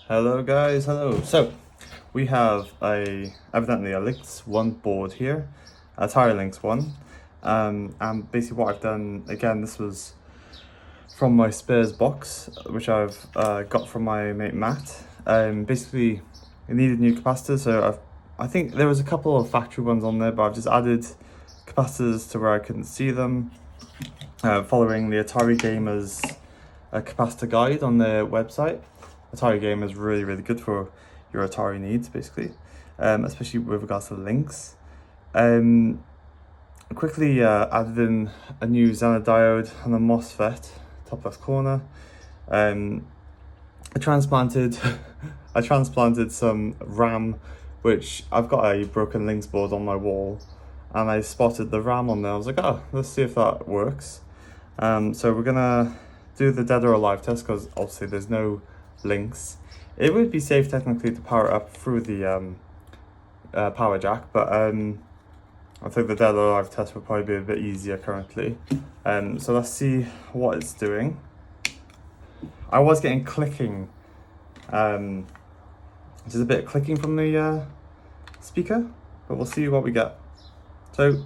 Hello guys, hello. So we have evidently a Lynx 1 board here, Atari Lynx 1. And basically what I've done, again, this was from my spares box, which I've got from my mate Matt. Basically it needed new capacitors, so I think there was a couple of factory ones on there, but I've just added capacitors to where I couldn't see them, following the Atari Gamers capacitor guide on their website. Atari Gamer is really good for your Atari needs, basically, especially with regards to the Lynx. Quickly added in a new Zener diode and a MOSFET, top left corner. I transplanted some RAM, which I've got a broken Lynx board on my wall, and I spotted the RAM on there. I was like, oh, let's see if that works. So we're gonna do the dead or alive test, because obviously there's no Lynx. It would be safe technically to power it up through the power jack, but I think the dead or alive test would probably be a bit easier currently. So let's see what it's doing. I was getting clicking, just a bit of clicking from the speaker, but we'll see what we get. So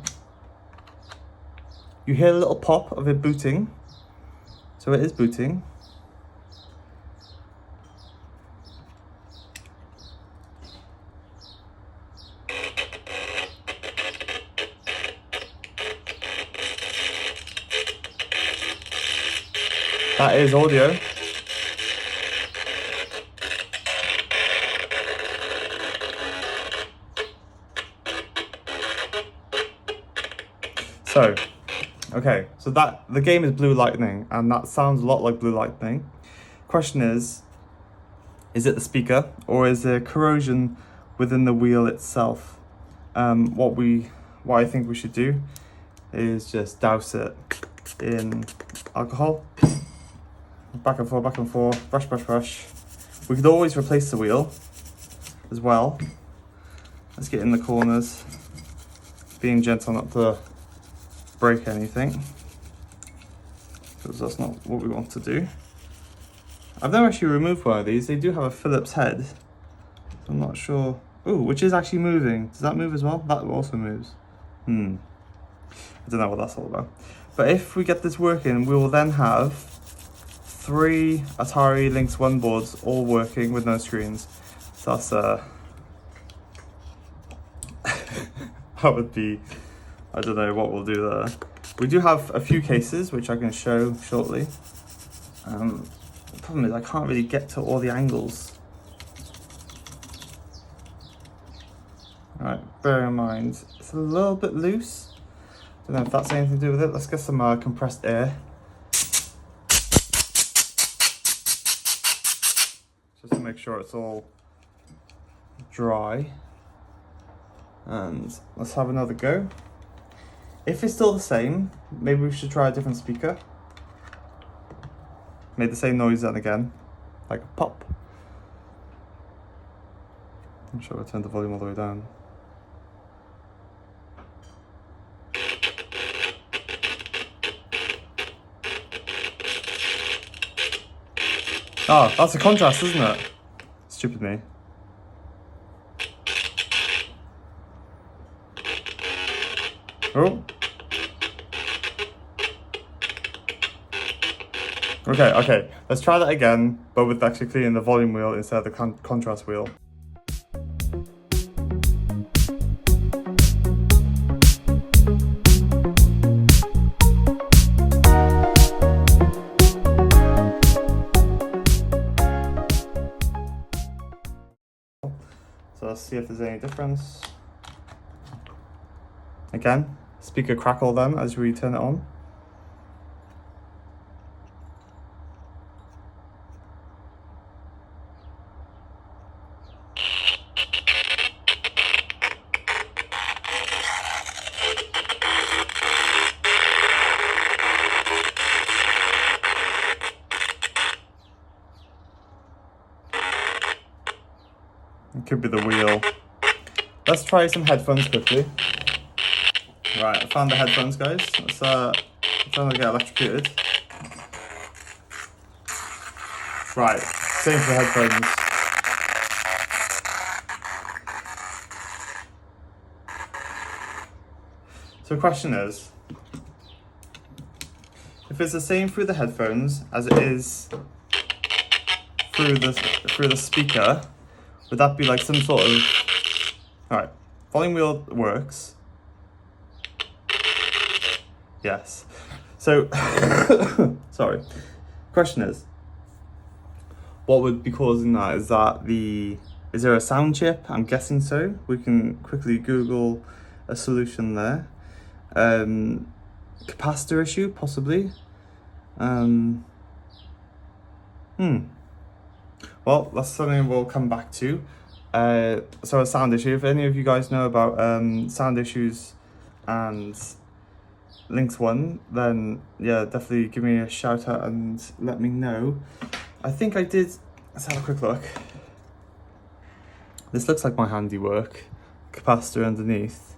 you hear a little pop of it booting, so it is booting. That is audio. So, okay, so the game is Blue Lightning, and that sounds a lot like Blue Lightning. Question is it the speaker, or is there corrosion within the wheel itself? What I think we should do is just douse it in alcohol. Back and forth, brush. We could always replace the wheel as well. Let's get in the corners, being gentle not to break anything, because that's not what we want to do. I've never actually removed one of these. They do have a Phillips head. I'm not sure. Oh, which is actually moving. Does that move as well? That also moves. I don't know what that's all about. But if we get this working, we will then have 3 Atari Lynx 1 boards all working with no screens. So that's that would be, I don't know what we'll do there. We do have a few cases which I can show shortly. The problem is I can't really get to all the angles. Alright, bear in mind it's a little bit loose. Don't know if that's anything to do with it. Let's get some compressed air. Just to make sure it's all dry. And let's have another go. If it's still the same, maybe we should try a different speaker. Made the same noise then again, like a pop. I'm sure I turned the volume all the way down. Oh, that's a contrast, isn't it? Stupid me. Oh. Okay. Let's try that again, but with actually cleaning the volume wheel instead of the contrast wheel. So let's see if there's any difference. Again, speaker crackle then as we turn it on. It could be the wheel. Let's try some headphones quickly. Right, I found the headphones, guys. Let's try to get electrocuted. Right, same for the headphones. So the question is, if it's the same through the headphones as it is through the speaker, would that be like some sort of... Alright, volume wheel works. Yes. So, sorry. Question is, what would be causing that? Is there a sound chip? I'm guessing so. We can quickly Google a solution there. Capacitor issue, possibly. Well, that's something we'll come back to. So a sound issue. If any of you guys know about sound issues and Lynx 1, then yeah, definitely give me a shout out and let me know. I think I did. Let's have a quick look. This looks like my handiwork, capacitor underneath,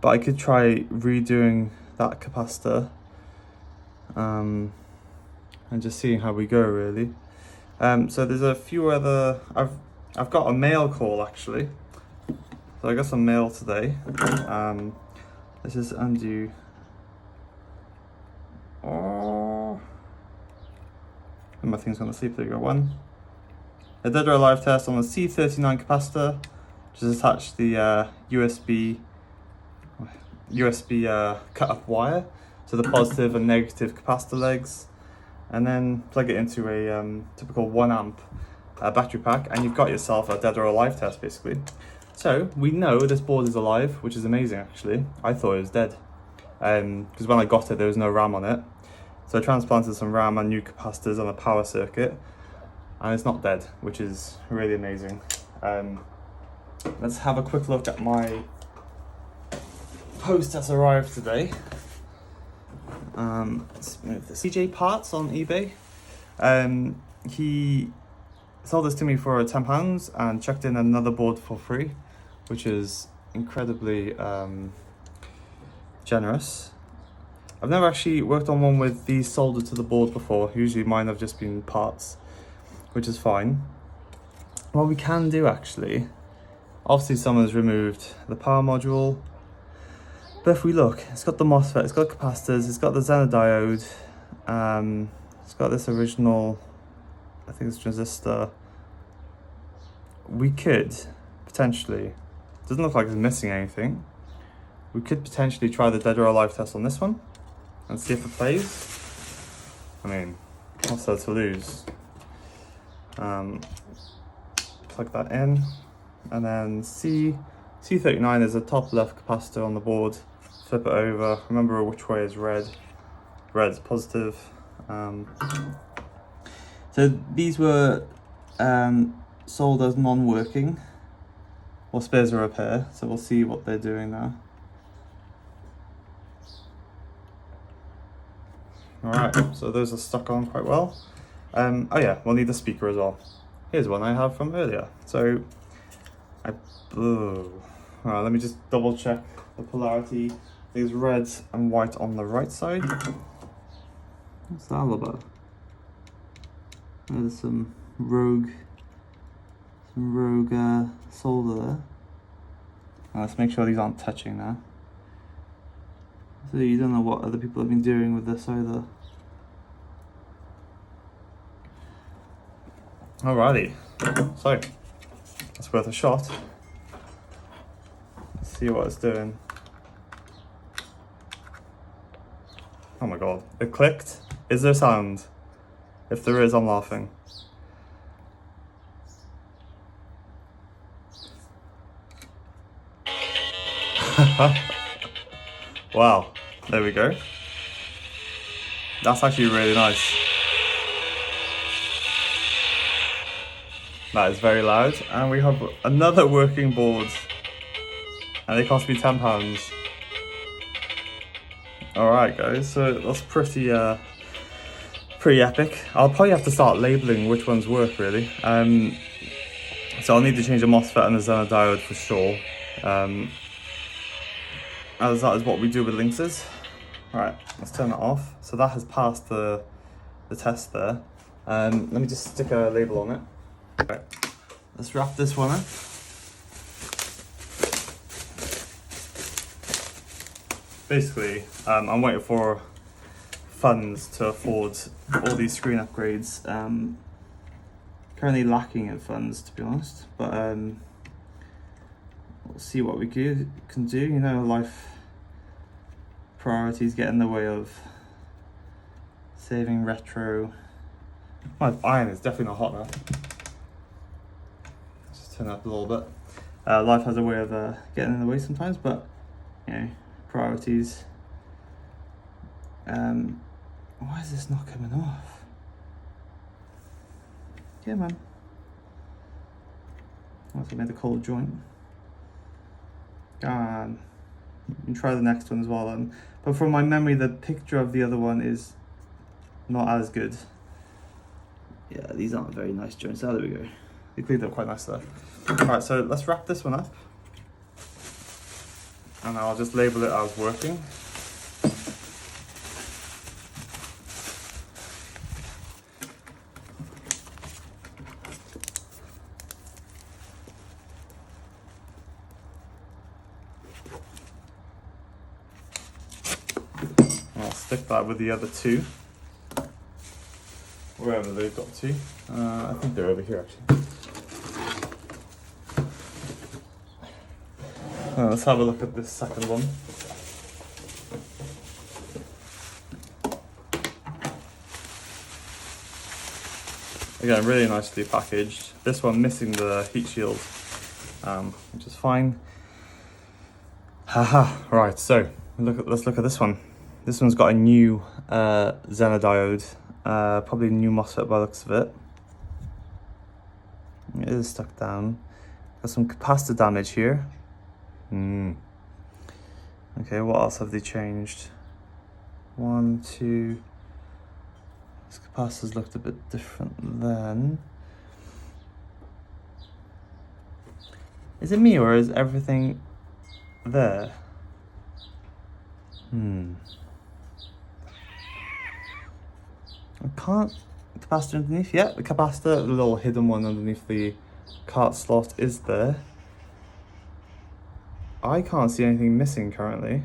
but I could try redoing that capacitor and just seeing how we go, really. So there's a few other... I've got a mail call, actually. So I got some mail today. Let's just undo... Oh, and my thing's gonna sleep. There you go. One. A dead or alive test on the C39 capacitor, which is attached to the USB cut up wire, so the positive and negative capacitor legs, and then plug it into a typical 1 amp battery pack, and you've got yourself a dead or alive test, basically. So we know this board is alive, which is amazing. Actually, I thought it was dead because when I got it, there was no RAM on it. So I transplanted some RAM and new capacitors on a power circuit, and it's not dead, which is really amazing. Let's have a quick look at my post that's arrived today. Let's move this. CJ Parts on eBay. He sold this to me for £10 and chucked in another board for free, which is incredibly generous. I've never actually worked on one with these soldered to the board before. Usually mine have just been parts, which is fine. What we can do, actually, obviously someone's removed the power module, but if we look, it's got the MOSFET, it's got capacitors, it's got the Zener diode, it's got this original, I think it's transistor. We could potentially, doesn't look like it's missing anything, we could potentially try the dead or alive test on this one and see if it plays. I mean, what's there to lose? Plug that in, and then C39 is a top left capacitor on the board. Flip it over, remember which way is red. Red is positive. So these were sold as non-working or spares a repair, so we'll see what they're doing now. Alright, so those are stuck on quite well. Oh yeah, we'll need the speaker as well. Here's one I have from earlier. So, alright, let me just double check the polarity. There's red and white on the right side. What's that all about? There's some rogue solder there. Let's make sure these aren't touching now. So you don't know what other people have been doing with this either. Alrighty, so that's worth a shot. Let's see what it's doing. Oh my god, it clicked. Is there sound? If there is, I'm laughing. Wow, there we go. That's actually really nice. That is very loud, and we have another working board, and they cost me £10. Alright guys, so that's pretty epic. I'll probably have to start labeling which ones work, really. So I'll need to change the MOSFET and the Zener diode for sure. As that is what we do with Lynxes. Alright, let's turn that off. So that has passed the test there. Let me just stick a label on it. Right, let's wrap this one basically, I'm waiting for funds to afford all these screen upgrades. Currently lacking in funds, to be honest, but we'll see what we can do. You know, life priorities get in the way of saving retro. My iron is definitely not hot now. Just turn it up a little bit. Life has a way of getting in the way sometimes, but you know, priorities. Why is this not coming off? Yeah, man. I must have made a cold joint. Go on. You can try the next one as well then. But from my memory, the picture of the other one is not as good. Yeah, these aren't very nice joints. Oh, there we go. They cleaned up quite nice there. Alright, so let's wrap this one up. And I'll just label it as working. I'll stick that with the other two, wherever they've got to. I think they're over here actually. Let's have a look at this second one. Again, really nicely packaged. This one missing the heat shield, which is fine. Haha, right, so let's look at this one. This one's got a new Zener diode, probably a new MOSFET by the looks of it. It is stuck down. Got some capacitor damage here. Okay, what else have they changed? 1, 2. This capacitors looked a bit different then. Is it me or is everything there? I can't. Capacitor underneath? Yeah, the capacitor, the little hidden one underneath the cart slot is there. I can't see anything missing currently.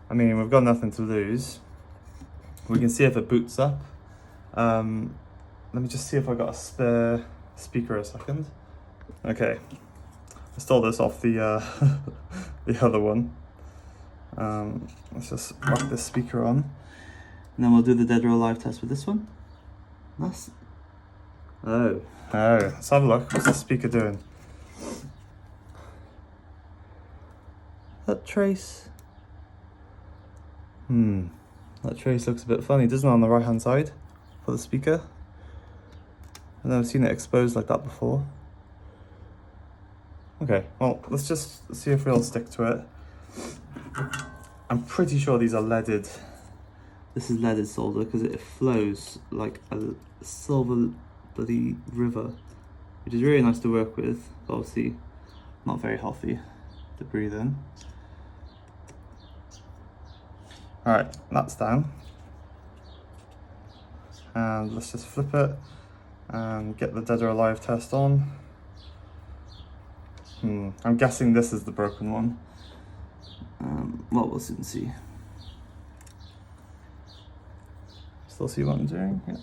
I mean, we've got nothing to lose. We can see if it boots up. Let me just see if I got a spare speaker a second. Okay, install this off the the other one. Let's just whack this speaker on, and then we'll do the Dead or Alive test with this one. That's let's have a look. What's the speaker doing? That trace. That trace looks a bit funny, doesn't it, on the right hand side for the speaker? I've never seen it exposed like that before. Okay, well, let's just see if we'll stick to it. I'm pretty sure these are leaded. This is leaded solder because it flows like a silver bloody river, which is really nice to work with, but obviously not very healthy to breathe in. Alright, that's down. And let's just flip it and get the Dead or Alive test on. I'm guessing this is the broken one. Well, we'll soon see. Still see what I'm doing? Yeah.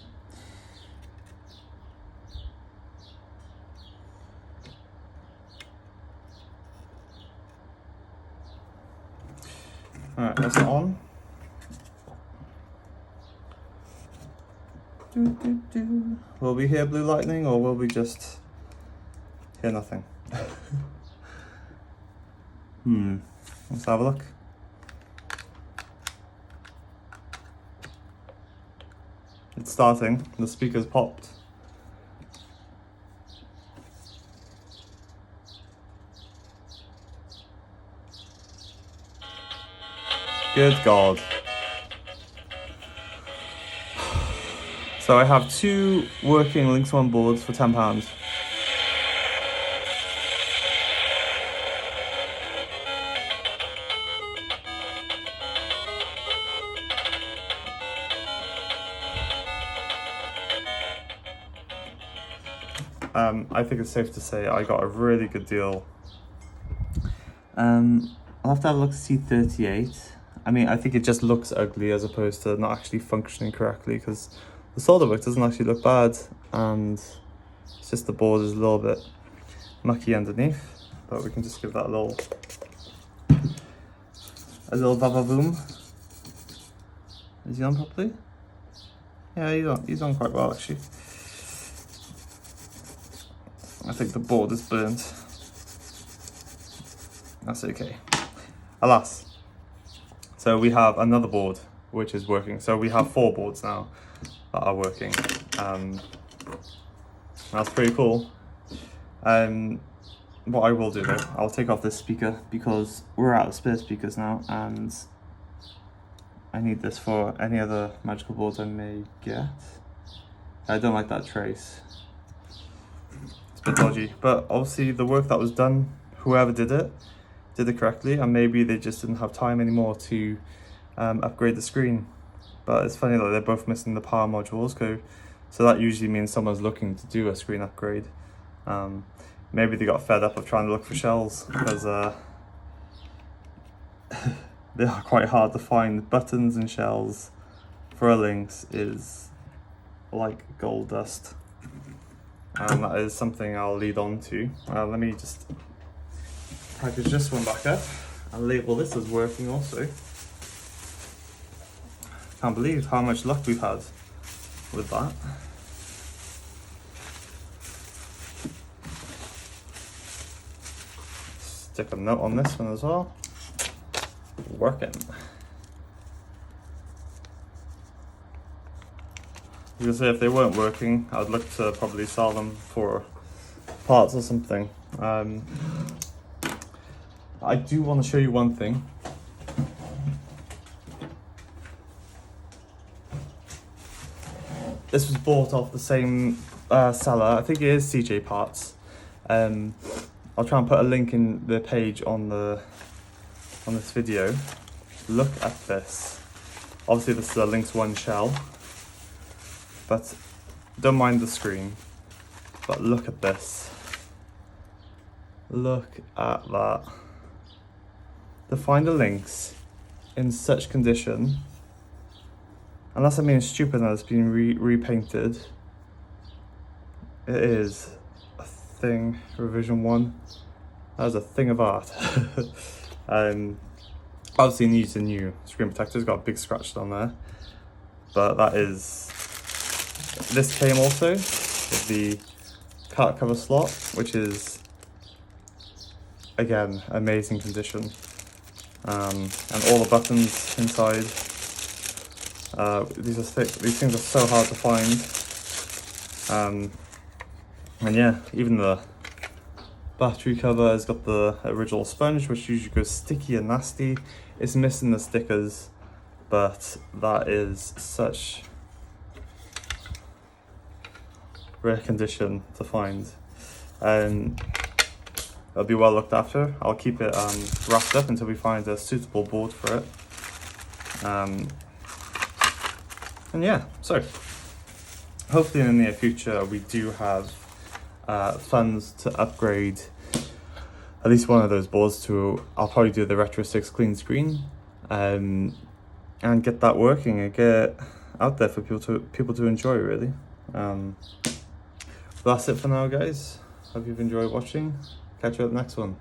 Alright, that's on. Will we hear blue lightning or will we just hear nothing? Let's have a look. It's starting, the speaker's popped. Good God. So I have 2 working Lynx 1 boards for £10. I think it's safe to say I got a really good deal. I'll have to have a look at C38. I mean, I think it just looks ugly as opposed to not actually functioning correctly, because the solder work doesn't actually look bad, and it's just the board is a little bit mucky underneath. But we can just give that a little va-va-voom. Is he on properly? Yeah, he's on quite well actually. I think the board is burnt. That's okay. Alas. So we have another board which is working. So we have 4 boards now that are working. That's pretty cool. What I will do though, I'll take off this speaker because we're out of spare speakers now, and I need this for any other magical boards I may get. I don't like that trace. It's a bit dodgy, but obviously the work that was done, whoever did it correctly, and maybe they just didn't have time anymore to upgrade the screen. But it's funny that they're both missing the power modules, so that usually means someone's looking to do a screen upgrade. Maybe they got fed up of trying to look for shells, because they are quite hard to find. Buttons and shells for a Lynx is like gold dust, and that is something I'll lead on to. Let me just package this one back up and label this as working also. Can't believe how much luck we've had with that. Stick a note on this one as well. Working. Because if they weren't working, I'd look to probably sell them for parts or something. I do want to show you one thing. This was bought off the same seller. I think it is CJ Parts. I'll try and put a link in the page on this video. Look at this. Obviously this is a Lynx 1 shell, but don't mind the screen. But look at this. Look at that. To find a Lynx in such condition, unless I'm being stupid and it's been repainted, it is a thing. Revision 1. That is a thing of art. Obviously needs a new screen protector. It's got a big scratch on there, but that is. This came also with the card cover slot, which is again amazing condition, and all the buttons inside. These are thick. These things are so hard to find, and yeah, even the battery cover has got the original sponge, which usually goes sticky and nasty. It's missing the stickers, but that is such rare condition to find. It'll be well looked after. I'll keep it wrapped up until we find a suitable board for it. And yeah, so hopefully in the near future we do have funds to upgrade at least one of those boards to. I'll probably do the Retro 6 clean screen, and get that working and get out there for people to enjoy, really. That's it for now, guys. Hope you've enjoyed watching. Catch you at the next one.